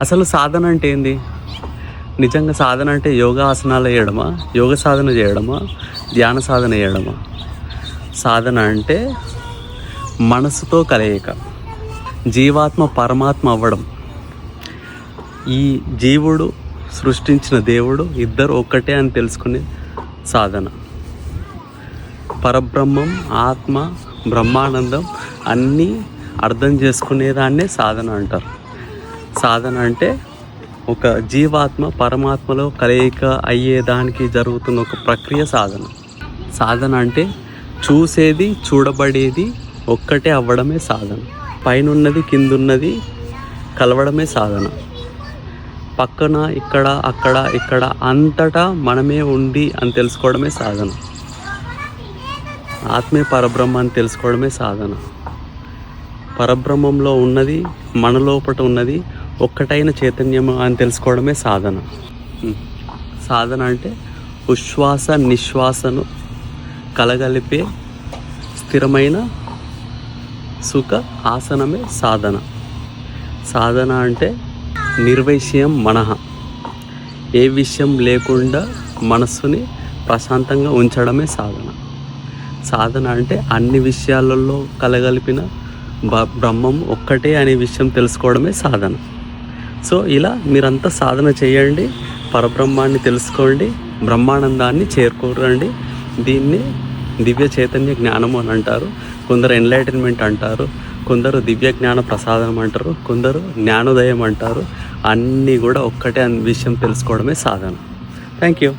అసలు సాధన అంటే ఏంది? నిజంగా సాధన అంటే యోగా ఆసనాలు వేయడమా, యోగ సాధన చేయడమా, ధ్యాన సాధన చేయడమా? సాధన అంటే మనసుతో కలయిక, జీవాత్మ పరమాత్మ అవ్వడం. ఈ జీవుడు సృష్టించిన దేవుడు ఇద్దరు ఒక్కటే అని తెలుసుకునే సాధన. పరబ్రహ్మం, ఆత్మ, బ్రహ్మానందం అన్నీ అర్థం చేసుకునేదాన్నే సాధన అంటారు. సాధన అంటే ఒక జీవాత్మ పరమాత్మలో కలయిక అయ్యేదానికి జరుగుతున్న ఒక ప్రక్రియ సాధన. సాధన అంటే చూసేది చూడబడేది ఒక్కటే అవ్వడమే సాధన. పైనున్నది కిందున్నది కలవడమే సాధన. పక్కన ఇక్కడ అక్కడ ఇక్కడ అంతటా మనమే ఉండి అని తెలుసుకోవడమే సాధన. ఆత్మే పరబ్రహ్మ అని తెలుసుకోవడమే సాధన. పరబ్రహ్మంలో ఉన్నది మన లోపట ఉన్నది ఒక్కటైన చైతన్యం అని తెలుసుకోవడమే సాధన. సాధన అంటే ఉశ్వాస నిశ్వాసను కలగలిపే స్థిరమైన సుఖ ఆసనమే సాధన. సాధన అంటే నిర్విషయం మనః, ఏ విషయం లేకుండా మనస్సుని ప్రశాంతంగా ఉంచడమే సాధన. సాధన అంటే అన్ని విషయాలలో కలగలిపిన బ్రహ్మం ఒక్కటే అనే విషయం తెలుసుకోవడమే సాధన. సో ఇలా మీరంతా సాధన చేయండి, పరబ్రహ్మాన్ని తెలుసుకోండి, బ్రహ్మానందాన్ని చేరుకోరండి. దీన్ని దివ్య చైతన్య జ్ఞానము అని అంటారు, కొందరు ఎన్లైటన్మెంట్ అంటారు, కొందరు దివ్య జ్ఞాన ప్రసాదం అంటారు, కొందరు జ్ఞానోదయం అంటారు. అన్నీ కూడా ఒక్కటే అనే విషయం తెలుసుకోవడమే సాధన. Thank you.